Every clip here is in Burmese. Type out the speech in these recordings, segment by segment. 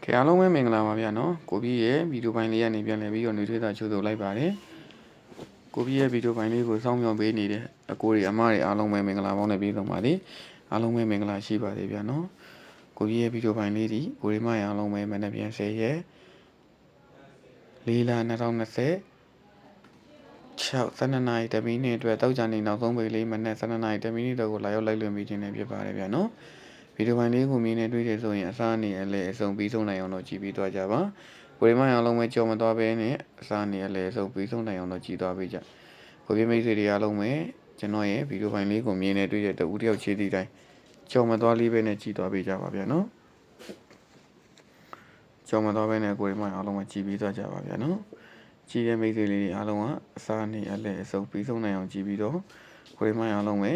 ကဲအားလုံးပဲမင်္ဂလာပါဗျာနော်ကိုပြီးရဲ့ဗီဒီယိုပိုင်းလေးကနေပြန်လည်ပြီးတော့နေထွေးတာချိုးဆိုလိုက်ပါတယ်ကိုပြီးရဲ့ဗီဒီယိုပိုင်းလေးကိုစောင့်မျှော်ပေးနေတဲ့အကိုတွေအမတွေအားလုံးပဲမင်္ဂလာပေါင်းနဲ့ပြည့်စုံပါသည်အားလုံးပဲမင်္ဂလာရှိပါသေးဗျာနော်ကိုပြီးရဲ့ဗီဒီယိုပိုင်းလေးဒီကိုရီမရအားလုံးပဲမနေ့ပြန်10ရက်4လ2020 12နာရီ10မိနစ်အတွက်တောက်ကြနေနောက်ဆုံးပိတ်လေးမနေ့12နာရီ10မိနစ်တော့ကိုလာရောက်လိုက်လွှင့်ပြီးခြင်းလည်းဖြစ်ပါတယ်ဗျာနော်ဗီဒီယိုပိုင်းလေးကိုမြင်နေတွေ့တယ်ဆိုရင်အစားအနေနဲ့လည်းအဆုံးပြီးဆုံးနိုင်အောင်တော့ကြည့်ပြီးသွားကြပါကိုရီမရအောင်လုံးပဲကြော်မသွားဘဲနဲ့အစားအနေနဲ့လည်းအဆုံးပြီးဆုံးနိုင်အောင်တော့ကြည့်သွားပေးကြကိုပြမိတ်ဆွေတွေအားလုံးပဲကျွန်တော်ရဲ့ဗီဒီယိုပိုင်းလေးကိုမြင်နေတွေ့တဲ့တူတယောက်ချေးသည့်တိုင်းကြော်မသွားလေးပဲနဲ့ကြည့်သွားပေးကြပါဗျာနော်ကြော်မသွားဘဲနဲ့ကိုရီမရအောင်လုံးပဲကြည့်ပြီးသွားကြပါဗျာနော်ကြည့်တဲ့မိတ်ဆွေလေးတွေအားလုံးကအစားအနေနဲ့လည်းအဆုံးပြီးဆုံးနိုင်အောင်ကြည့်ပြီးတော့ကိုရီမရအောင်လုံးပဲ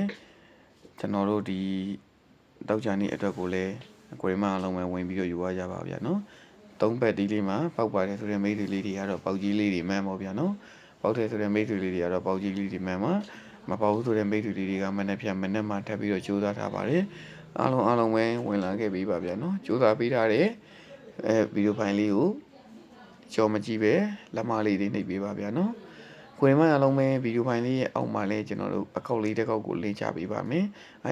ကျွန်တော်တို့ဒီတောက်ကြနေအတွက်ကိုလည်းကိုရီမအားလုံးပဲဝင်ပြီးတော့ယူရကြပါဗျာနော်သုံးဘက်ဒီလေးမှာပေါက်ပါတယ်ဆိုတဲ့မိတ်ဆွေလေးတွေကတော့ပေါက်ကြီးလေးတွေမှန်းပါဗျာနော်ပေါက်တယ်ဆိုတဲ့မိတ်ဆွေလေးတွေကတော့ပေါက်ကြီးလေးတွေမှန်းပါမပေါက်ဘူးဆိုတဲ့မိတ်ဆွေလေးတွေကမနေ့ဖြန်မနေ့မှထပ်ပြီးတော့ကြိုးစားထားပါတယ်အားလုံးပဲဝင်လာခဲ့ပြီပါဗျာနော်ကြိုးစားပေးထားတဲ့ဗီဒီယိုဖိုင်လေးကိုကြော်မကြည့်ပဲလက်မလေးတွေနှိပ်ပေးပါဗျာနော်ကိုယ်မအားလုံးပဲဗီဒီယိုဖိုင်လေးရဲ့အောက်မှာလည်းကျွန်တော်တို့အကောက်လေးတစ်ကောက်ကိုလေးချပေးပါမယ်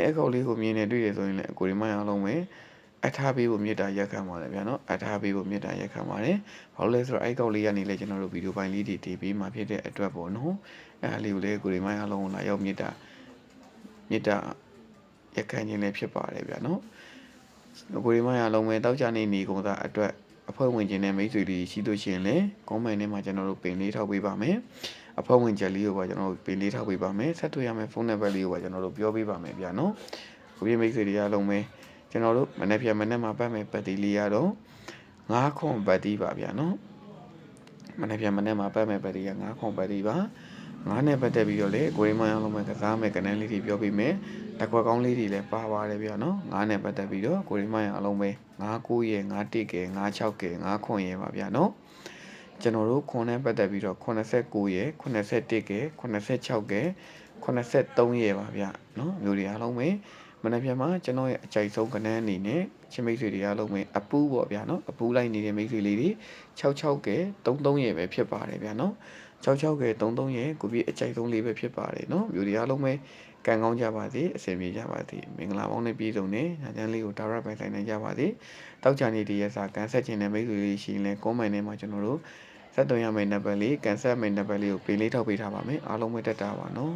အကောက်လေးကိုမြင်နေတွေ့ရဆိုရင်လည်းကိုယ်မအားလုံးပဲအထားပေးဖို့မြစ်တာရက်ခံပါတယ်ဗျာနော်အထားပေးဖို့မြစ်တာရက်ခံပါတယ်ဘာလို့လဲဆိုတော့အဲ့ကောက်လေးကနေလည်းကျွန်တော်တို့ဗီဒီယိုဖိုင်လေးတွေတည်ပေးမှာဖြစ်တဲ့အတွက်ပေါ့နော်အဲ့လေးကိုလည်းကိုယ်မအားလုံးလာရောက်မြစ်တာရက်ခံခြင်းလည်းဖြစ်ပါတယ်ဗျာနော်ကိုယ်မအားလုံးပဲတောက်ကြနေကုန်သားအတွက်အဖွဲ့ဝင်ခြင်းနဲ့မိတ်ဆွေတွေရှိလို့ရှိရင်လည်း comment ထဲမှာကျွန်တော်တို့ပင်လေးထောက်ပေးပါမယ်အဖွဲ့ဝင်ချက်လေးကိုပါကျွန်တော်တို့ပင်လေးထောက်ပေးပါမယ်ဆက်တွေ့ရမယ်ဖုန်းနံပါတ်လေးကိုပါကျွန်တော်တို့ပြောပေးပါမယ်ဗျာနော်ကိုပြမိတ်ဆွေတွေအားလုံးပဲကျွန်တော်တို့မနေ့ဖြန်မနေ့မှာပတ်မယ်ပတ်တီလေးရတော့9ခွန်ပတ်တီပါဗျာနော်မနေ့ဖြန်မနေ့မှာပတ်မယ်ပတ်တီက9ခွန်ပတ်တီပါ9နဲ့ပတ်သက်ပြီးတော့လေကိုရင်းမအောင်လုံးပဲကစားမယ်ကနန်းလေးတွေပြောပေးမယ်တကွက်ကောင်းလေးတွေလည်းပါပါတယ်ဗျာနော်9နဲ့ပတ်သက်ပြီးတော့ကိုရင်းမအောင်လုံးပဲ9 9ရဲ့9 1ကဲ9 6ကဲ9ခွန်ရဲ့ပါဗျာနော်ကျွန်တော်တို့ခွန်နဲ့ပတ်သက်ပြီးတော့89ရဲ့81ကဲ86ကဲ83ရဲ့ပါဗျာနော်မျိုးတွေအားလုံးပဲမနေ့ပြန်မှာကျွန်တော်ရဲ့အကြိုက်ဆုံးကနန်းအနေနဲ့ချင်းမိတ်ဆွေတွေအားလုံးပဲအပူးပေါ့ဗျာနော်အပူးလိုက်နေတဲ့မိတ်ဆွေလေးတွေ66ကဲ33ရဲ့ပဲဖြစ်ပါတယ်ဗျာနော်66ကဲ33ရဲ့ကိုပြည့်အကြိုက်ဆုံးလေးပဲဖြစ်ပါတယ်နော်မျိုးတွေအားလုံးပဲကံကောင်းကြပါစေအဆင်ပြေကြပါစေမင်္ဂလာပေါင်းနဲ့ပြည့်စုံနေညာချမ်းလေးကိုဒါရက်ပိုင်ဆိုင်နိုင်ကြပါစေတောက်ချာနေတည်းရစာကန်ဆက်ခြင်းနဲ့မိတ်ဆွေလေးရှိရင်လည်း comment ထဲမှာကျွန်တော်တို့ဆက်သွင်းရမယ့်နံပါတ်လေးကန်ဆက်မယ့်နံပါတ်လေးကိုပေးလေးထောက်ပေးထားပါမယ်အားလုံးပဲတက်တာပါနော်